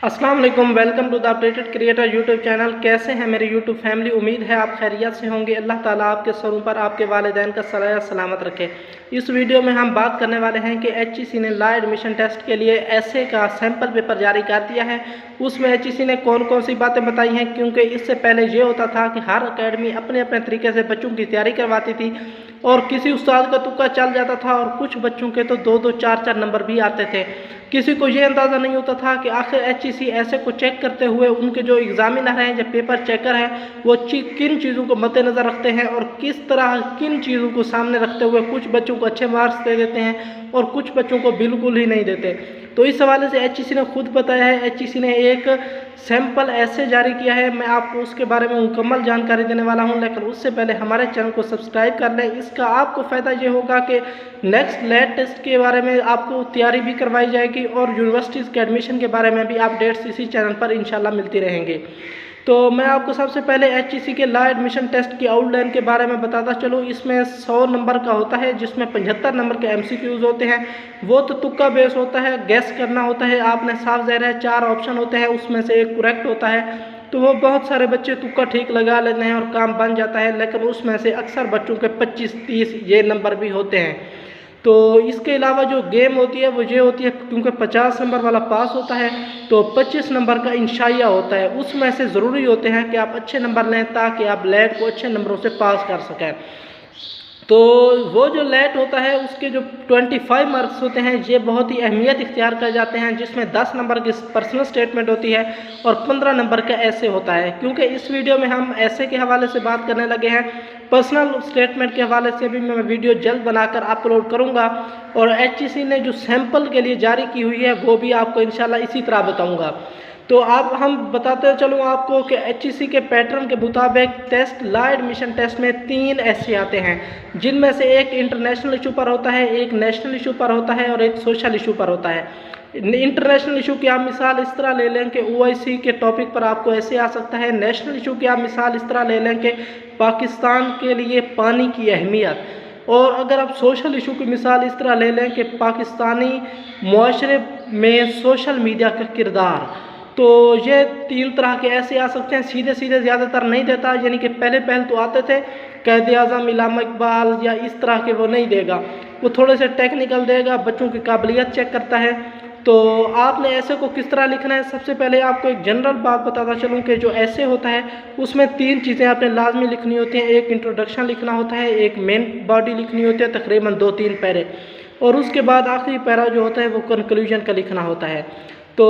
अस्सलाम वालेकुम, welcome to the updated creator YouTube channel. कैसे हैं मेरी यूट्यूब फैमिली? उम्मीद है आप खैरियत से होंगे। अल्लाह ताला आपके सरों पर आपके वालिदैन का सलाह सलामत रखे। इस वीडियो में हम बात करने वाले हैं कि एचईसी ने ला एडमिशन टेस्ट के लिए ऐसे का सैम्पल पेपर जारी कर दिया है। उसमें एचईसी ने कौन कौन सी बातें बताई हैं, क्योंकि इससे पहले ये होता था कि हर अकेडमी अपने अपने तरीके से बच्चों की तैयारी करवाती थी और किसी उस्ताद का तुक्का चल जाता था और कुछ बच्चों के तो 2-2 4-4 नंबर भी आते थे। किसी को ये अंदाज़ा नहीं होता था कि आखिर एचईसी ऐसे को चेक करते हुए उनके जो एग्जामिनर हैं, जो पेपर चेकर हैं, वो किन चीज़ों को मद्देनज़र रखते हैं और किस तरह किन चीज़ों को सामने रखते हुए कुछ बच्चों को अच्छे मार्क्स दे देते हैं और कुछ बच्चों को बिल्कुल ही नहीं देते। तो इस हवाले से एचईसी ने खुद बताया है। एचईसी ने एक सैंपल ऐसे जारी किया है, मैं आपको उसके बारे में मुकम्मल जानकारी देने वाला हूं, लेकिन उससे पहले हमारे चैनल को सब्सक्राइब कर लें। इसका आपको फ़ायदा ये होगा कि नेक्स्ट लेट टेस्ट के बारे में आपको तैयारी भी करवाई जाएगी और यूनिवर्सिटीज़ के एडमिशन के बारे में भी अपडेट्स इसी चैनल पर इंशाल्लाह मिलती रहेंगे। तो मैं आपको सबसे पहले एचईसी के ला एडमिशन टेस्ट की आउटलाइन के बारे में बताता चलूँ। इसमें 100 नंबर का होता है, जिसमें 75 नंबर के एमसीक्यूज होते हैं। वो तो तुक्का बेस होता है, गैस करना होता है। आपने साफ ज़ाहिर है 4 ऑप्शन होते हैं, उसमें से एक करेक्ट होता है, तो वो बहुत सारे बच्चे तुक्का ठीक लगा लेते हैं और काम बन जाता है। लेकिन उसमें से अक्सर बच्चों के 25-30 ये नंबर भी होते हैं। तो इसके अलावा जो गेम होती है वो ये होती है, क्योंकि 50 नंबर वाला पास होता है तो 25 नंबर का इंशाइया होता है। उसमें से ज़रूरी होते हैं कि आप अच्छे नंबर लें ताकि आप लेट को अच्छे नंबरों से पास कर सकें। तो वो जो लेट होता है उसके जो 25 मार्क्स होते हैं ये बहुत ही अहमियत इख्तियार कर जाते हैं, जिसमें 10 नंबर की पर्सनल स्टेटमेंट होती है और 15 नंबर का ऐसे होता है। क्योंकि इस वीडियो में हम ऐसे के हवाले से बात करने लगे हैं, पर्सनल स्टेटमेंट के हवाले से भी मैं वीडियो जल्द बनाकर अपलोड करूंगा और एचईसी ने जो सैंपल के लिए जारी की हुई है वो भी आपको इंशाल्लाह इसी तरह बताऊँगा। तो अब हम बताते चलूँ आपको कि एचईसी के पैटर्न के मुताबिक टेस्ट ला एडमिशन टेस्ट में 3 ऐसे आते हैं, जिनमें से एक इंटरनेशनल इशू पर होता है, एक नेशनल इशू पर होता है और एक सोशल इशू पर होता है। इंटरनेशनल इशू की आप मिसाल इस तरह ले लें कि ओआईसी के टॉपिक पर आपको ऐसे आ सकता है। नेशनल इशू की आप मिसाल इस तरह ले लें कि पाकिस्तान के लिए पानी की अहमियत। और अगर आप सोशल इशू की मिसाल इस तरह ले लें कि पाकिस्तानी मुआशरे में सोशल मीडिया का किरदार। तो ये 3 तरह के ऐसे आ सकते हैं। सीधे सीधे ज़्यादातर नहीं देता, यानी कि पहले तो आते थे कैद आज़म, इल्हाम इकबाल या इस तरह के, वो नहीं देगा, वो थोड़े से टेक्निकल देगा, बच्चों की काबिलियत चेक करता है। तो आपने ऐसे को किस तरह लिखना है, सबसे पहले आपको एक जनरल बात बताता चलूँ कि जो ऐसे होता है उसमें 3 चीज़ें आपने लाजमी लिखनी होती हैं। एक इंट्रोडक्शन लिखना होता है, एक मेन बॉडी लिखनी होती है तकरीबन 2-3 पैरे, और उसके बाद आखिरी पैरा जो होता है वो कंक्लूजन का लिखना होता है। तो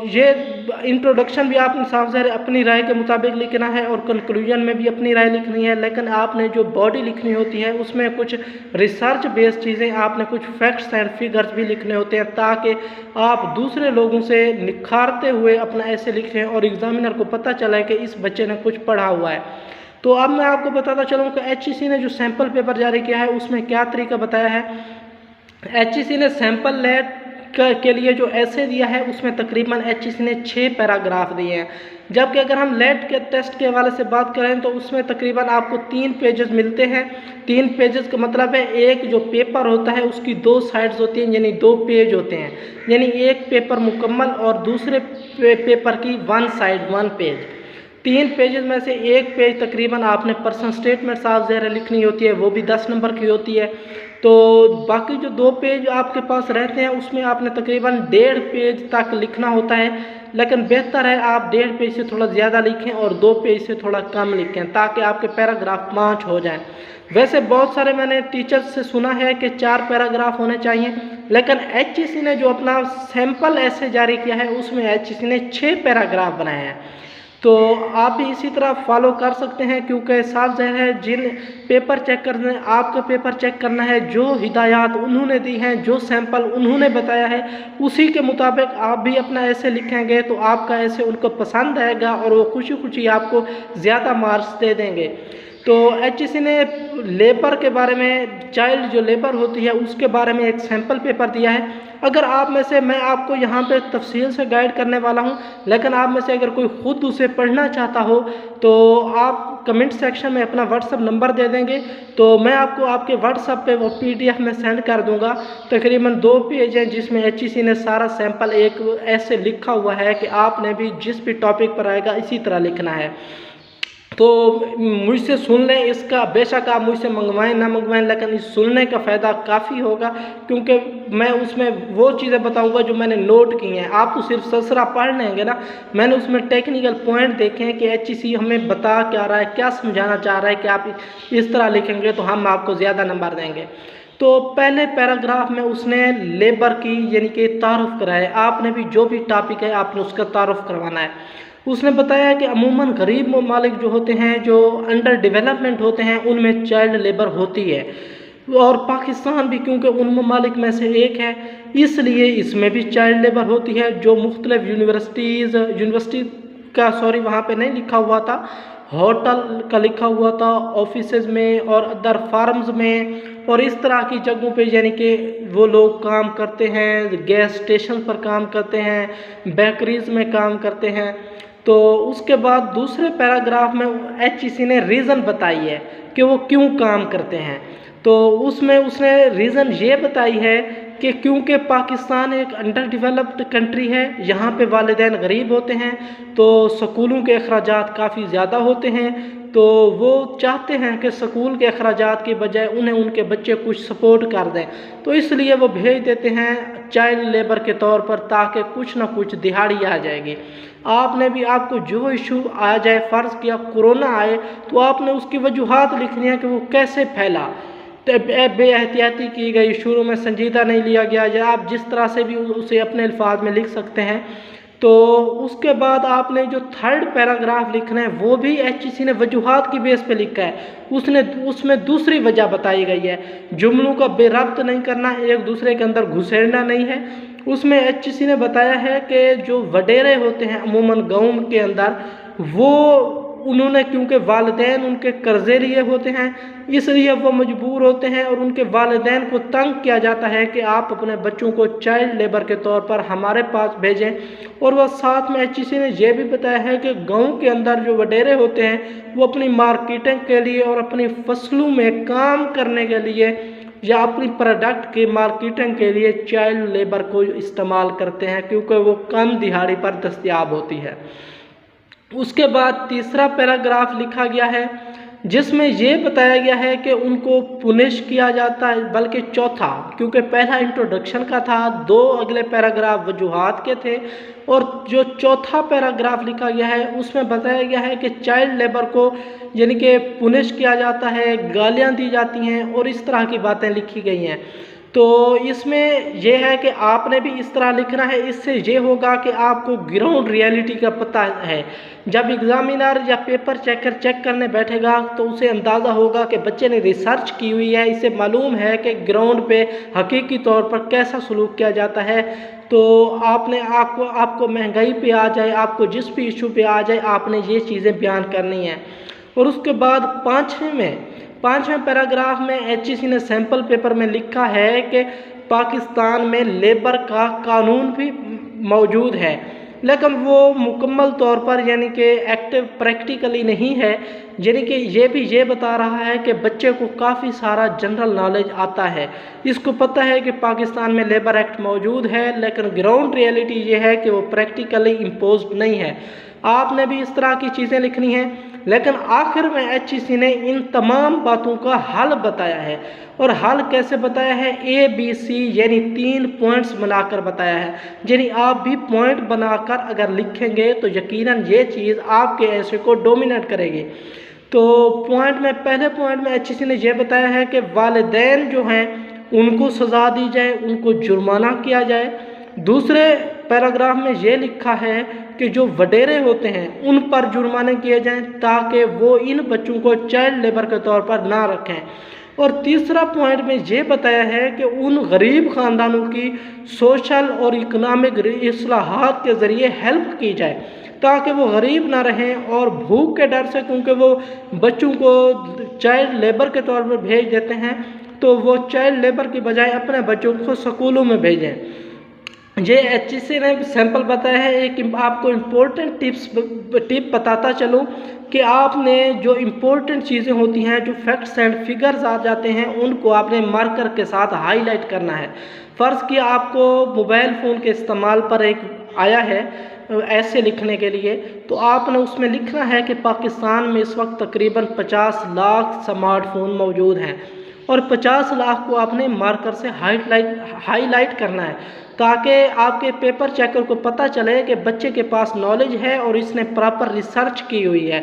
ये इंट्रोडक्शन भी आपने साफ ज़ाहिर अपनी राय के मुताबिक लिखना है और कंक्लूजन में भी अपनी राय लिखनी है, लेकिन आपने जो बॉडी लिखनी होती है उसमें कुछ रिसर्च बेस्ड चीज़ें, आपने कुछ फैक्ट्स एंड फिगर्स भी लिखने होते हैं ताकि आप दूसरे लोगों से निखारते हुए अपना ऐसे लिखें और एग्जामिनर को पता चले कि इस बच्चे ने कुछ पढ़ा हुआ है। तो अब मैं आपको बताता चलूँ कि एचईसी ने जो सैम्पल पेपर जारी किया है उसमें क्या तरीका बताया है। एचईसी ने सैम्पल लेट के लिए जो ऐसे दिया है उसमें तकरीबन एचईसी ने 6 पैराग्राफ दिए हैं, जबकि अगर हम लेट के टेस्ट के हवाले से बात करें तो उसमें तकरीबन आपको 3 पेजेस मिलते हैं। 3 पेजेस का मतलब है एक जो पेपर होता है उसकी 2 साइड्स होती हैं, यानी 2 पेज होते हैं, यानी एक पेपर मुकम्मल और दूसरे पेपर की 1 साइड 1 पेज। 3 पेजेस में से एक पेज तकरीबन आपने पर्सनल स्टेटमेंट साफ ज़ाहिर लिखनी होती है, वो भी 10 नंबर की होती है। तो बाकी जो 2 पेज आपके पास रहते हैं उसमें आपने तकरीबन 1.5 पेज तक लिखना होता है, लेकिन बेहतर है आप 1.5 पेज से थोड़ा ज़्यादा लिखें और 2 पेज से थोड़ा कम लिखें ताकि आपके पैराग्राफ 5 हो जाएं। वैसे बहुत सारे मैंने टीचर्स से सुना है कि 4 पैराग्राफ होने चाहिए, लेकिन एचईसी ने जो अपना सैम्पल ऐसे जारी किया है उसमें एचईसी ने 6 पैराग्राफ बनाए हैं। तो आप भी इसी तरह फॉलो कर सकते हैं, क्योंकि साफ ज़ाहिर है जिन पेपर चेक करने आपका पेपर चेक करना है, जो हिदायत उन्होंने दी हैं, जो सैंपल उन्होंने बताया है उसी के मुताबिक आप भी अपना ऐसे लिखेंगे तो आपका ऐसे उनको पसंद आएगा और वो खुशी खुशी आपको ज़्यादा मार्क्स दे देंगे। तो HEC ने लेबर के बारे में, चाइल्ड जो लेबर होती है उसके बारे में एक सैम्पल पेपर दिया है। अगर आप में से, मैं आपको यहाँ पे तफसील से गाइड करने वाला हूँ, लेकिन आप में से अगर कोई ख़ुद उसे पढ़ना चाहता हो तो आप कमेंट सेक्शन में अपना व्हाट्सअप नंबर दे देंगे, तो मैं आपको आपके व्हाट्सअप पे वो PDF में सेंड कर दूंगा। तकरीबन 2 पेज हैं जिसमें HEC ने सारा सैम्पल एक ऐसे लिखा हुआ है कि आपने भी जिस भी टॉपिक पर आएगा इसी तरह लिखना है। तो मुझसे सुन लें इसका, बेशक आप मुझसे मंगवाएं ना मंगवाएं, लेकिन इस सुनने का फ़ायदा काफ़ी होगा, क्योंकि मैं उसमें वो चीज़ें बताऊंगा जो मैंने नोट की हैं। आप तो सिर्फ ससरा पढ़ लेंगे ना, मैंने उसमें टेक्निकल पॉइंट देखे हैं कि HEC हमें बता क्या रहा है, क्या समझाना चाह रहा है कि आप इस तरह लिखेंगे तो हम आपको ज़्यादा नंबर देंगे। तो पहले पैराग्राफ में उसने लेबर की यानी कि तारुफ कराया। आपने भी जो भी टॉपिक है आपने उसका तारुफ करवाना है। उसने बताया कि अमूमन गरीब ममालिक जो होते हैं, जो अंडर डेवलपमेंट होते हैं, उनमें चाइल्ड लेबर होती है, और पाकिस्तान भी क्योंकि उन ममालिक में से एक है इसलिए इसमें भी चाइल्ड लेबर होती है। जो मुख्तलिफ यूनिवर्सिटी का, सॉरी वहाँ पे नहीं लिखा हुआ था, होटल का लिखा हुआ था, ऑफिसेज में और अदर फार्म्स में और इस तरह की जगहों पे यानी कि वो लोग काम करते हैं, गैस स्टेशन पर काम करते हैं, बेकरीज में काम करते हैं। तो उसके बाद दूसरे पैराग्राफ में HEC ने रीज़न बताई है कि वो क्यों काम करते हैं। तो उसमें उसने रीज़न ये बताई है कि क्योंकि पाकिस्तान एक अंडर डेवलप्ड कंट्री है, यहाँ पे वालिदैन गरीब होते हैं, तो स्कूलों के अखराजात काफ़ी ज़्यादा होते हैं, तो वो चाहते हैं कि स्कूल के अखराजात की बजाय उन्हें उनके बच्चे कुछ सपोर्ट कर दें, तो इसलिए वो भेज देते हैं चाइल्ड लेबर के तौर पर, ताकि कुछ ना कुछ दिहाड़ी आ जाएगी। आपने भी, आपको जो इशू आ जाए, फ़र्ज़ किया कोरोना आए, तो आपने उसकी वजूहात लिखनी है कि वो कैसे फैला, बेएहतियाती की गई, शुरू में संजीदा नहीं लिया गया, या आप जिस तरह से भी उसे अपने अल्फाज में लिख सकते हैं। तो उसके बाद आपने जो थर्ड पैराग्राफ लिखना है वो भी HEC ने वजूहात की बेस पे लिखा है। उसमें दूसरी वजह बताई गई है, जुमलों का बेरब्त नहीं करना, एक दूसरे के अंदर घुसेड़ना नहीं है। उसमें HEC ने बताया है कि जो वडेरे होते हैं अमूमन गाँव के अंदर, वो उन्होंने क्योंकि वालिदैन उनके कर्जे लिए होते हैं, इसलिए वो मजबूर होते हैं और उनके वालिदैन को तंग किया जाता है कि आप अपने बच्चों को चाइल्ड लेबर के तौर पर हमारे पास भेजें। और वह साथ में HEC ने यह भी बताया है कि गांव के अंदर जो वडेरे होते हैं वो अपनी मार्केटिंग के लिए और अपनी फसलों में काम करने के लिए या अपनी प्रोडक्ट की मार्केटिंग के लिए चाइल्ड लेबर को इस्तेमाल करते हैं, क्योंकि वो कम दिहाड़ी पर दस्तयाब होती है। उसके बाद तीसरा पैराग्राफ लिखा गया है जिसमें ये बताया गया है कि उनको पुनिश किया जाता है, बल्कि चौथा, क्योंकि पहला इंट्रोडक्शन का था, 2 अगले पैराग्राफ वजूहात के थे, और जो चौथा पैराग्राफ लिखा गया है उसमें बताया गया है कि चाइल्ड लेबर को यानी कि पुनिश किया जाता है, गालियाँ दी जाती हैं और इस तरह की बातें लिखी गई हैं। तो इसमें यह है कि आपने भी इस तरह लिखना है, इससे ये होगा कि आपको ग्राउंड रियलिटी का पता है। जब एग्जामिनर या पेपर चेकर चेक करने बैठेगा तो उसे अंदाज़ा होगा कि बच्चे ने रिसर्च की हुई है, इसे मालूम है कि ग्राउंड पे हकीकी तौर पर कैसा सलूक किया जाता है। तो आपको महंगाई पे आ जाए, आपको जिस भी इशू पे आ जाए, आपने ये चीज़ें बयान करनी है। और उसके बाद पाँचवें पैराग्राफ में HEC ने सैम्पल पेपर में लिखा है कि पाकिस्तान में लेबर का कानून भी मौजूद है, लेकिन वो मुकम्मल तौर पर यानी कि एक्टिव प्रैक्टिकली नहीं है। यानी कि ये बता रहा है कि बच्चे को काफ़ी सारा जनरल नॉलेज आता है, इसको पता है कि पाकिस्तान में लेबर एक्ट मौजूद है, लेकिन ग्राउंड रियलिटी ये है कि वो प्रैक्टिकली इम्पोज्ड नहीं है। आपने भी इस तरह की चीज़ें लिखनी हैं। लेकिन आखिर में HEC ने इन तमाम बातों का हल बताया है, और हल कैसे बताया है, ABC यानी 3 पॉइंट्स बनाकर बताया है। यानी आप भी पॉइंट बनाकर अगर लिखेंगे तो यकीनन ये चीज़ आपके ऐसे को डोमिनेट करेगी। तो पहले पॉइंट में HEC ने यह बताया है कि वालिदैन जो हैं उनको सज़ा दी जाए, उनको जुर्माना किया जाए। दूसरे पैराग्राफ में ये लिखा है कि जो वडेरे होते हैं उन पर जुर्माने किए जाएं ताकि वो इन बच्चों को चाइल्ड लेबर के तौर पर ना रखें। और तीसरा पॉइंट में ये बताया है कि उन गरीब ख़ानदानों की सोशल और इकनॉमिक इस्लाहात के ज़रिए हेल्प की जाए ताकि वो गरीब ना रहें और भूख के डर से, क्योंकि वो बच्चों को चाइल्ड लेबर के तौर पर भेज देते हैं, तो वो चाइल्ड लेबर की बजाय अपने बच्चों को स्कूलों में भेजें। ये HEC ने सैंपल बताया है। एक आपको इम्पोर्टेंट टिप बताता चलूँ कि आपने जो इम्पोर्टेंट चीज़ें होती हैं, जो फैक्ट्स एंड फिगर्स आ जाते हैं, उनको आपने मार्कर के साथ हाईलाइट करना है। फ़र्ज़ किया आपको मोबाइल फ़ोन के इस्तेमाल पर एक आया है ऐसे लिखने के लिए, तो आपने उसमें लिखना है कि पाकिस्तान में इस वक्त तकरीबन 50 लाख स्मार्टफोन मौजूद हैं और 50 लाख को आपने मार्कर से हाईलाइट करना है ताकि आपके पेपर चेकर को पता चले कि बच्चे के पास नॉलेज है और इसने प्रॉपर रिसर्च की हुई है।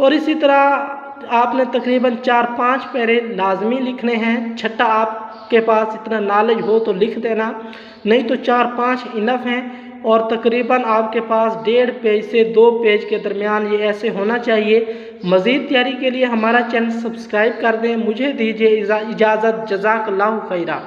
और इसी तरह आपने तकरीबन 4-5 पैरे लाजमी लिखने हैं। छठा आपके पास इतना नॉलेज हो तो लिख देना, नहीं तो 4-5 इनफ हैं। और तकरीबन आपके पास 1.5 पेज से 2 पेज के दरमियान ये ऐसे होना चाहिए। मज़ीद तैयारी के लिए हमारा चैनल सब्सक्राइब कर दें। मुझे दीजिए इजाज़त। जज़ाकल्लाहु खैरा।